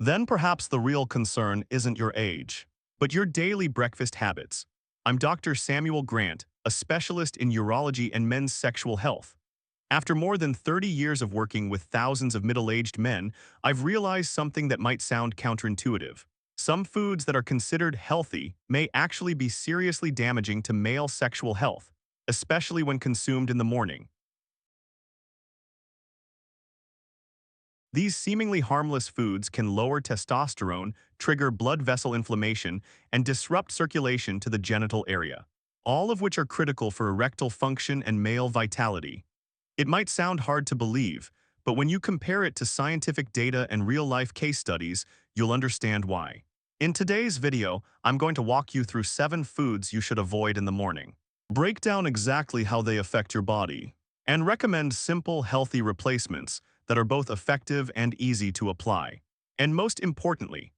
Then perhaps the real concern isn't your age, but your daily breakfast habits. I'm Dr. Samuel Grant, a specialist in urology and men's sexual health. After more than 30 years of working with thousands of middle-aged men, I've realized something that might sound counterintuitive. Some foods that are considered healthy may actually be seriously damaging to male sexual health, especially when consumed in the morning. These seemingly harmless foods can lower testosterone, trigger blood vessel inflammation, and disrupt circulation to the genital area, all of which are critical for erectile function and male vitality. It might sound hard to believe, but when you compare it to scientific data and real-life case studies, you'll understand why. In today's video, I'm going to walk you through 7 foods you should avoid in the morning, break down exactly how they affect your body, and recommend simple, healthy replacements that are both effective and easy to apply. And most importantly,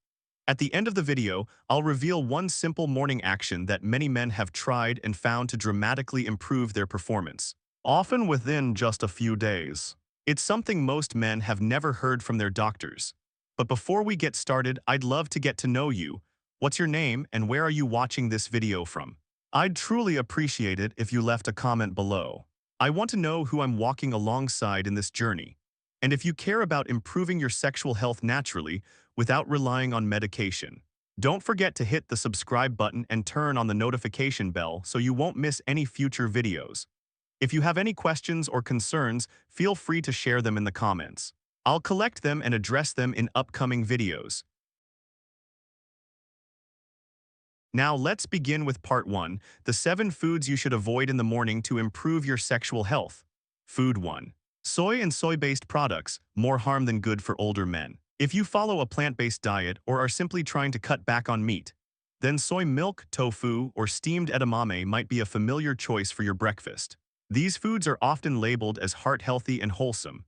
at the end of the video, I'll reveal one simple morning action that many men have tried and found to dramatically improve their performance, often within just a few days. It's something most men have never heard from their doctors. But before we get started, I'd love to get to know you. What's your name and where are you watching this video from? I'd truly appreciate it if you left a comment below. I want to know who I'm walking alongside in this journey. And if you care about improving your sexual health naturally without relying on medication, don't forget to hit the subscribe button and turn on the notification bell so you won't miss any future videos. If you have any questions or concerns, feel free to share them in the comments. I'll collect them and address them in upcoming videos. Now let's begin with part 1, the 7 foods you should avoid in the morning to improve your sexual health. Food 1. Soy and soy-based products, more harm than good for older men. If you follow a plant-based diet or are simply trying to cut back on meat, then soy milk, tofu, or steamed edamame might be a familiar choice for your breakfast. These foods are often labeled as heart-healthy and wholesome.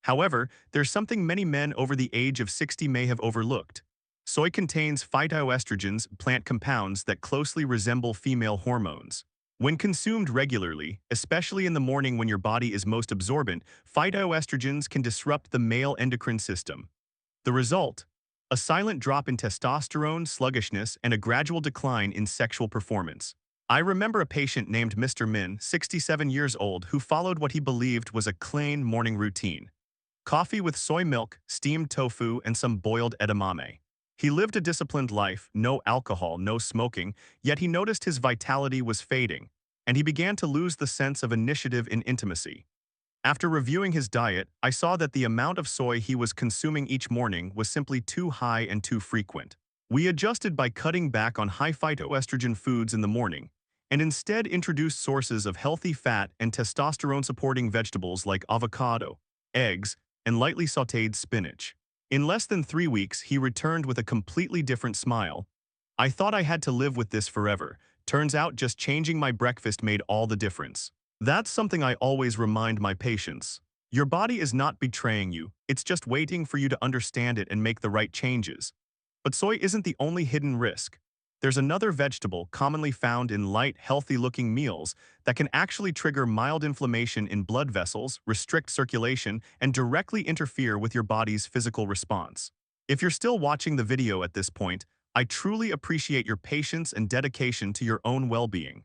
However, there's something many men over the age of 60 may have overlooked. Soy contains phytoestrogens, plant compounds that closely resemble female hormones. When consumed regularly, especially in the morning when your body is most absorbent, phytoestrogens can disrupt the male endocrine system. The result? A silent drop in testosterone, sluggishness, and a gradual decline in sexual performance. I remember a patient named Mr. Min, 67 years old, who followed what he believed was a clean morning routine. Coffee with soy milk, steamed tofu, and some boiled edamame. He lived a disciplined life, no alcohol, no smoking, yet he noticed his vitality was fading, and he began to lose the sense of initiative in intimacy. After reviewing his diet, I saw that the amount of soy he was consuming each morning was simply too high and too frequent. We adjusted by cutting back on high phytoestrogen foods in the morning, and instead introduced sources of healthy fat and testosterone-supporting vegetables like avocado, eggs, and lightly sautéed spinach. In less than 3 weeks, he returned with a completely different smile. I thought I had to live with this forever. Turns out just changing my breakfast made all the difference. That's something I always remind my patients. Your body is not betraying you, it's just waiting for you to understand it and make the right changes. But soy isn't the only hidden risk. There's another vegetable commonly found in light, healthy-looking meals that can actually trigger mild inflammation in blood vessels, restrict circulation, and directly interfere with your body's physical response. If you're still watching the video at this point, I truly appreciate your patience and dedication to your own well-being.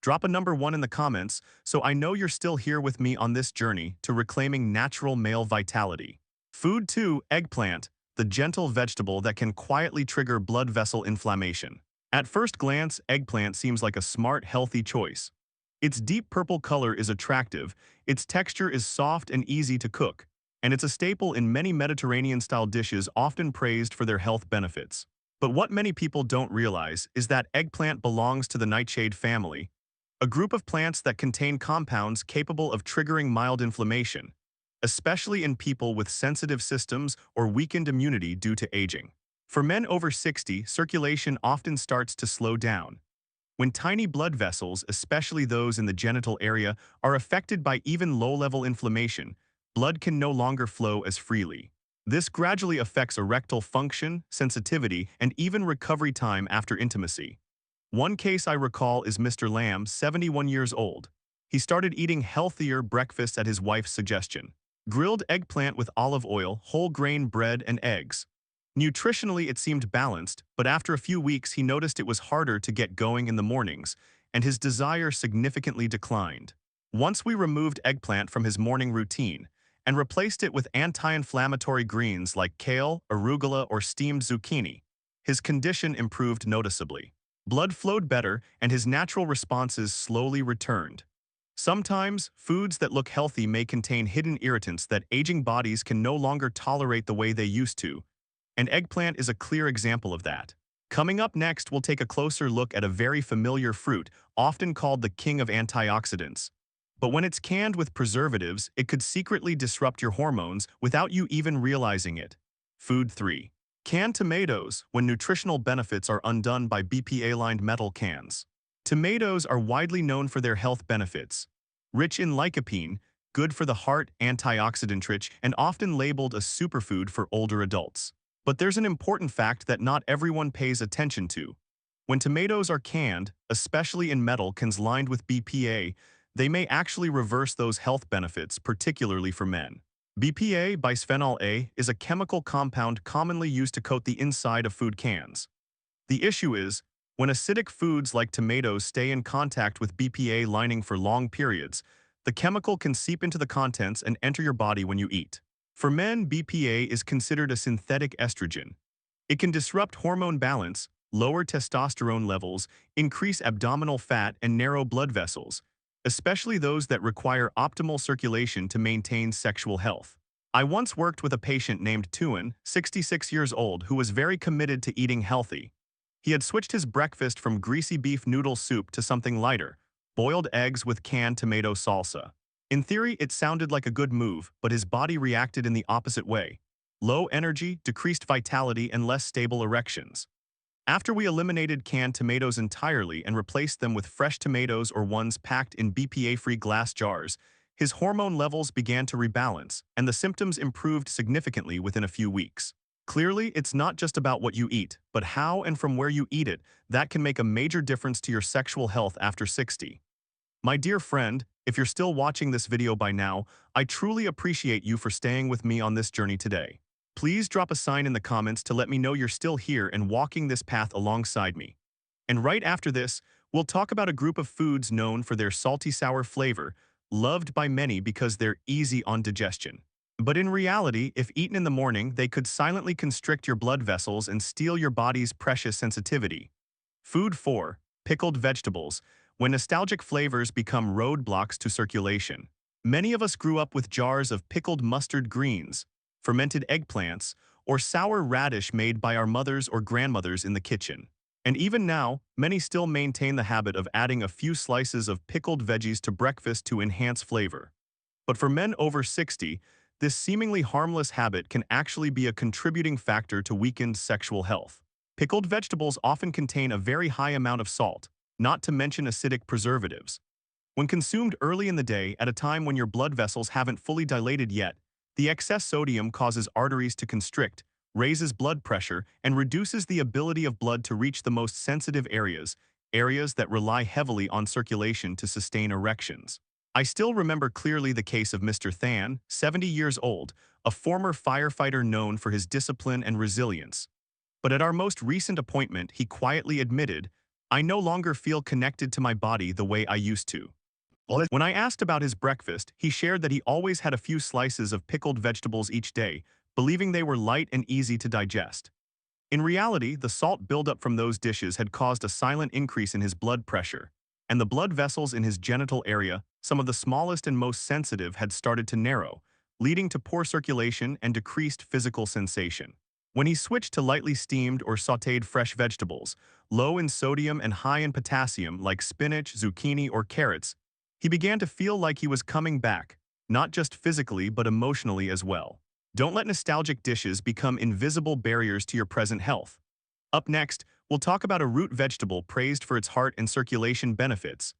Drop a number 1 in the comments so I know you're still here with me on this journey to reclaiming natural male vitality. Food 2, eggplant, the gentle vegetable that can quietly trigger blood vessel inflammation. At first glance, eggplant seems like a smart, healthy choice. Its deep purple color is attractive, its texture is soft and easy to cook, and it's a staple in many Mediterranean-style dishes often praised for their health benefits. But what many people don't realize is that eggplant belongs to the nightshade family, a group of plants that contain compounds capable of triggering mild inflammation, especially in people with sensitive systems or weakened immunity due to aging. For men over 60, circulation often starts to slow down. When tiny blood vessels, especially those in the genital area, are affected by even low-level inflammation, blood can no longer flow as freely. This gradually affects erectile function, sensitivity, and even recovery time after intimacy. One case I recall is Mr. Lamb, 71 years old. He started eating healthier breakfast at his wife's suggestion. Grilled eggplant with olive oil, whole grain bread, and eggs. Nutritionally, it seemed balanced, but after a few weeks he noticed it was harder to get going in the mornings, and his desire significantly declined. Once we removed eggplant from his morning routine and replaced it with anti-inflammatory greens like kale, arugula, or steamed zucchini, his condition improved noticeably. Blood flowed better, and his natural responses slowly returned. Sometimes, foods that look healthy may contain hidden irritants that aging bodies can no longer tolerate the way they used to, and eggplant is a clear example of that. Coming up next, we'll take a closer look at a very familiar fruit, often called the king of antioxidants. But when it's canned with preservatives, it could secretly disrupt your hormones without you even realizing it. Food 3. Canned tomatoes, when nutritional benefits are undone by BPA-lined metal cans. Tomatoes are widely known for their health benefits. Rich in lycopene, good for the heart, antioxidant-rich, and often labeled a superfood for older adults. But there's an important fact that not everyone pays attention to. When tomatoes are canned, especially in metal cans lined with BPA, they may actually reverse those health benefits, particularly for men. BPA, bisphenol A, is a chemical compound commonly used to coat the inside of food cans. The issue is, when acidic foods like tomatoes stay in contact with BPA lining for long periods, the chemical can seep into the contents and enter your body when you eat. For men, BPA is considered a synthetic estrogen. It can disrupt hormone balance, lower testosterone levels, increase abdominal fat, and narrow blood vessels, especially those that require optimal circulation to maintain sexual health. I once worked with a patient named Tuan, 66 years old, who was very committed to eating healthy. He had switched his breakfast from greasy beef noodle soup to something lighter, boiled eggs with canned tomato salsa. In theory, it sounded like a good move, but his body reacted in the opposite way. Low energy, decreased vitality, and less stable erections. After we eliminated canned tomatoes entirely and replaced them with fresh tomatoes or ones packed in BPA-free glass jars, his hormone levels began to rebalance, and the symptoms improved significantly within a few weeks. Clearly, it's not just about what you eat, but how and from where you eat it that can make a major difference to your sexual health after 60. My dear friend, if you're still watching this video by now, I truly appreciate you for staying with me on this journey today. Please drop a sign in the comments to let me know you're still here and walking this path alongside me. And right after this, we'll talk about a group of foods known for their salty-sour flavor, loved by many because they're easy on digestion. But in reality, if eaten in the morning, they could silently constrict your blood vessels and steal your body's precious sensitivity. Food 4. Pickled vegetables, when nostalgic flavors become roadblocks to circulation. Many of us grew up with jars of pickled mustard greens, fermented eggplants, or sour radish made by our mothers or grandmothers in the kitchen. And even now, many still maintain the habit of adding a few slices of pickled veggies to breakfast to enhance flavor. But for men over 60, this seemingly harmless habit can actually be a contributing factor to weakened sexual health. Pickled vegetables often contain a very high amount of salt, not to mention acidic preservatives. When consumed early in the day at a time when your blood vessels haven't fully dilated yet, the excess sodium causes arteries to constrict, raises blood pressure, and reduces the ability of blood to reach the most sensitive areas, areas that rely heavily on circulation to sustain erections. I still remember clearly the case of Mr. Than, 70 years old, a former firefighter known for his discipline and resilience. But at our most recent appointment, he quietly admitted, "I no longer feel connected to my body the way I used to." When I asked about his breakfast, he shared that he always had a few slices of pickled vegetables each day, believing they were light and easy to digest. In reality, the salt buildup from those dishes had caused a silent increase in his blood pressure, and the blood vessels in his genital area, some of the smallest and most sensitive, had started to narrow, leading to poor circulation and decreased physical sensation. When he switched to lightly steamed or sautéed fresh vegetables, low in sodium and high in potassium like spinach, zucchini, or carrots, he began to feel like he was coming back, not just physically but emotionally as well. Don't let nostalgic dishes become invisible barriers to your present health. Up next, we'll talk about a root vegetable praised for its heart and circulation benefits.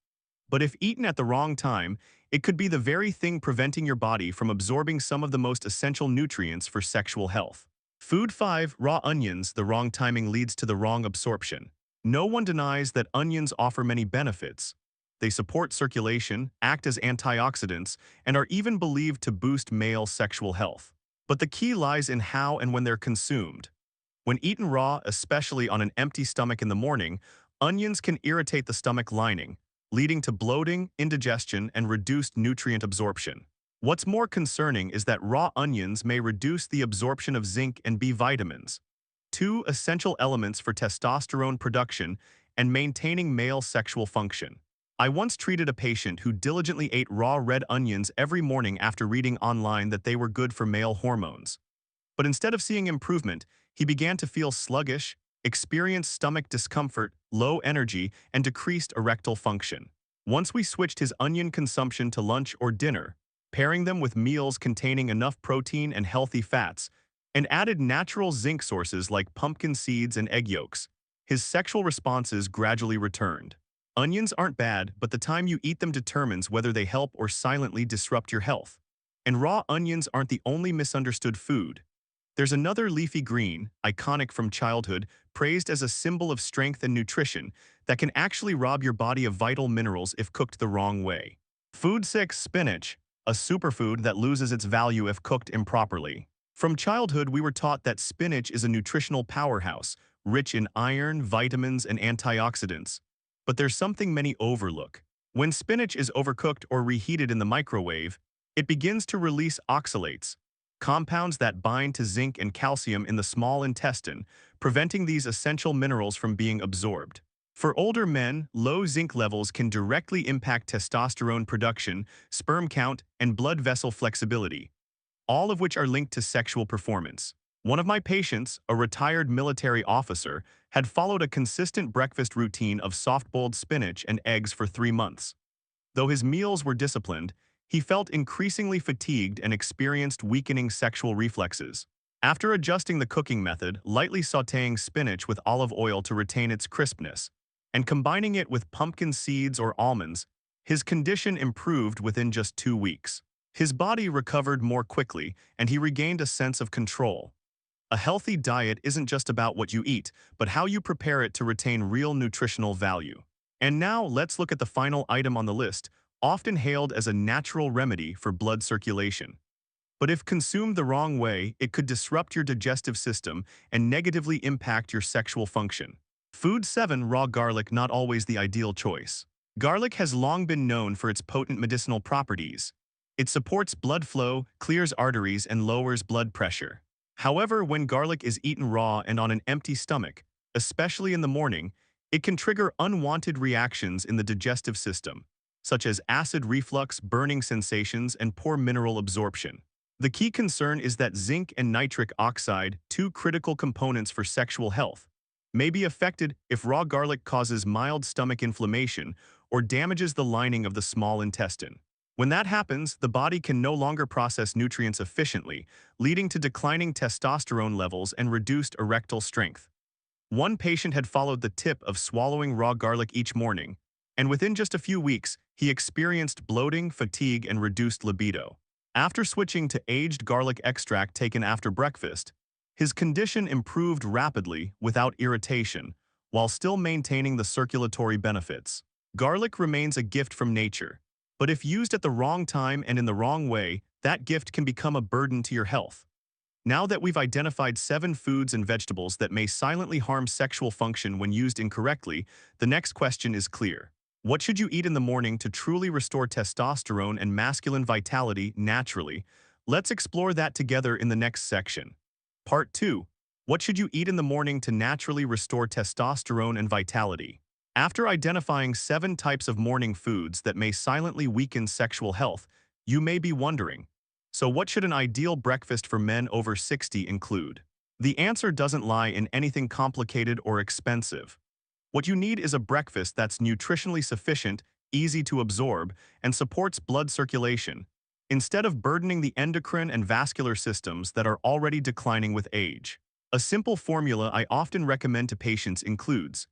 But if eaten at the wrong time, it could be the very thing preventing your body from absorbing some of the most essential nutrients for sexual health. Food 5. Raw onions. The wrong timing leads to the wrong absorption. No one denies that onions offer many benefits. They support circulation, act as antioxidants, and are even believed to boost male sexual health. But the key lies in how and when they're consumed. When eaten raw, especially on an empty stomach in the morning, onions can irritate the stomach lining, leading to bloating, indigestion, and reduced nutrient absorption. What's more concerning is that raw onions may reduce the absorption of zinc and B vitamins, two essential elements for testosterone production and maintaining male sexual function. I once treated a patient who diligently ate raw red onions every morning after reading online that they were good for male hormones. But instead of seeing improvement, he began to feel sluggish, experience stomach discomfort, low energy, and decreased erectile function. Once we switched his onion consumption to lunch or dinner, pairing them with meals containing enough protein and healthy fats, and added natural zinc sources like pumpkin seeds and egg yolks, his sexual responses gradually returned. Onions aren't bad, but the time you eat them determines whether they help or silently disrupt your health. And raw onions aren't the only misunderstood food. There's another leafy green, iconic from childhood, praised as a symbol of strength and nutrition, that can actually rob your body of vital minerals if cooked the wrong way. Food 6. Spinach, a superfood that loses its value if cooked improperly. From childhood, we were taught that spinach is a nutritional powerhouse, rich in iron, vitamins, and antioxidants. But there's something many overlook. When spinach is overcooked or reheated in the microwave, it begins to release oxalates, compounds that bind to zinc and calcium in the small intestine, preventing these essential minerals from being absorbed. For older men, low zinc levels can directly impact testosterone production, sperm count, and blood vessel flexibility, all of which are linked to sexual performance. One of my patients, a retired military officer, had followed a consistent breakfast routine of soft-boiled spinach and eggs for 3 months. Though his meals were disciplined, he felt increasingly fatigued and experienced weakening sexual reflexes. After adjusting the cooking method, lightly sautéing spinach with olive oil to retain its crispness, and combining it with pumpkin seeds or almonds, his condition improved within just 2 weeks. His body recovered more quickly, and he regained a sense of control. A healthy diet isn't just about what you eat, but how you prepare it to retain real nutritional value. And now let's look at the final item on the list, often hailed as a natural remedy for blood circulation. But if consumed the wrong way, it could disrupt your digestive system and negatively impact your sexual function. Food 7. Raw garlic, not always the ideal choice. Garlic has long been known for its potent medicinal properties. It supports blood flow, clears arteries, and lowers blood pressure. However, when garlic is eaten raw and on an empty stomach, especially in the morning, it can trigger unwanted reactions in the digestive system, such as acid reflux, burning sensations, and poor mineral absorption. The key concern is that zinc and nitric oxide, two critical components for sexual health, may be affected if raw garlic causes mild stomach inflammation or damages the lining of the small intestine. When that happens, the body can no longer process nutrients efficiently, leading to declining testosterone levels and reduced erectile strength. One patient had followed the tip of swallowing raw garlic each morning, and within just a few weeks, he experienced bloating, fatigue, and reduced libido. After switching to aged garlic extract taken after breakfast, his condition improved rapidly without irritation, while still maintaining the circulatory benefits. Garlic remains a gift from nature, but if used at the wrong time and in the wrong way, that gift can become a burden to your health. Now that we've identified 7 foods and vegetables that may silently harm sexual function when used incorrectly, the next question is clear. What should you eat in the morning to truly restore testosterone and masculine vitality naturally? Let's explore that together in the next section. Part 2. What should you eat in the morning to naturally restore testosterone and vitality? After identifying 7 types of morning foods that may silently weaken sexual health, you may be wondering, so what should an ideal breakfast for men over 60 include? The answer doesn't lie in anything complicated or expensive. What you need is a breakfast that's nutritionally sufficient, easy to absorb, and supports blood circulation, instead of burdening the endocrine and vascular systems that are already declining with age. A simple formula I often recommend to patients includes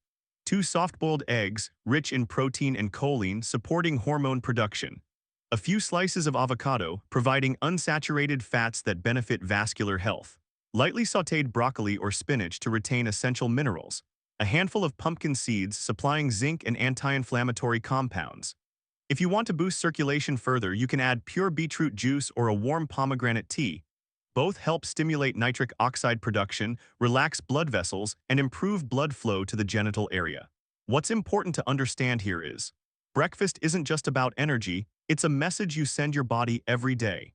2 soft-boiled eggs, rich in protein and choline, supporting hormone production. A few slices of avocado, providing unsaturated fats that benefit vascular health. Lightly sautéed broccoli or spinach to retain essential minerals. A handful of pumpkin seeds, supplying zinc and anti-inflammatory compounds. If you want to boost circulation further, you can add pure beetroot juice or a warm pomegranate tea. Both help stimulate nitric oxide production, relax blood vessels, and improve blood flow to the genital area. What's important to understand here is, breakfast isn't just about energy, it's a message you send your body every day.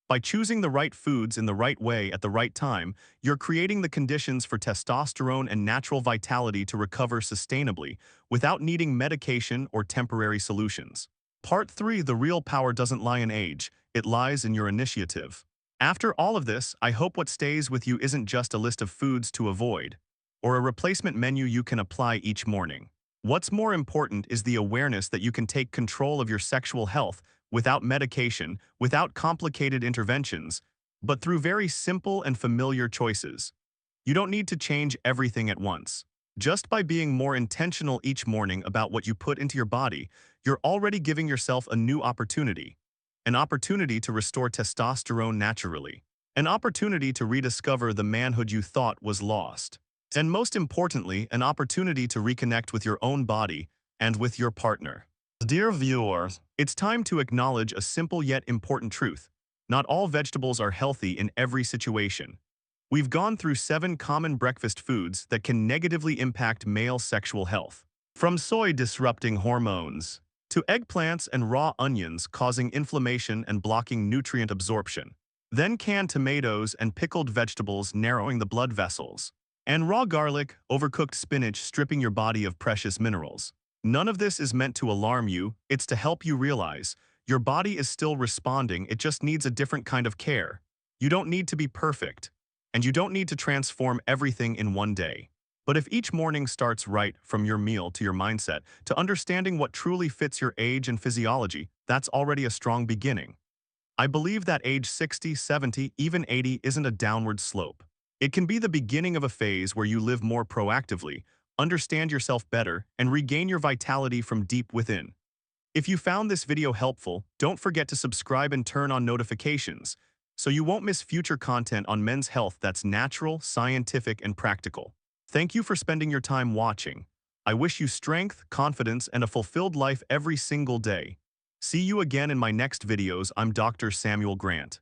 By choosing the right foods in the right way at the right time, you're creating the conditions for testosterone and natural vitality to recover sustainably without needing medication or temporary solutions. Part 3. The real power doesn't lie in age, it lies in your initiative. After all of this, I hope what stays with you isn't just a list of foods to avoid, or a replacement menu you can apply each morning. What's more important is the awareness that you can take control of your sexual health without medication, without complicated interventions, but through very simple and familiar choices. You don't need to change everything at once. Just by being more intentional each morning about what you put into your body, you're already giving yourself a new opportunity. An opportunity to restore testosterone naturally. An opportunity to rediscover the manhood you thought was lost. And most importantly, an opportunity to reconnect with your own body and with your partner. Dear viewers, it's time to acknowledge a simple yet important truth. Not all vegetables are healthy in every situation. We've gone through 7 common breakfast foods that can negatively impact male sexual health. From soy disrupting hormones, to eggplants and raw onions causing inflammation and blocking nutrient absorption. Then canned tomatoes and pickled vegetables narrowing the blood vessels. And raw garlic, overcooked spinach stripping your body of precious minerals. None of this is meant to alarm you, it's to help you realize your body is still responding, it just needs a different kind of care. You don't need to be perfect, and you don't need to transform everything in one day. But if each morning starts right, from your meal to your mindset, to understanding what truly fits your age and physiology, that's already a strong beginning. I believe that age 60, 70, even 80 isn't a downward slope. It can be the beginning of a phase where you live more proactively, understand yourself better, and regain your vitality from deep within. If you found this video helpful, don't forget to subscribe and turn on notifications, so you won't miss future content on men's health that's natural, scientific, and practical. Thank you for spending your time watching. I wish you strength, confidence, and a fulfilled life every single day. See you again in my next videos. I'm Dr. Samuel Grant.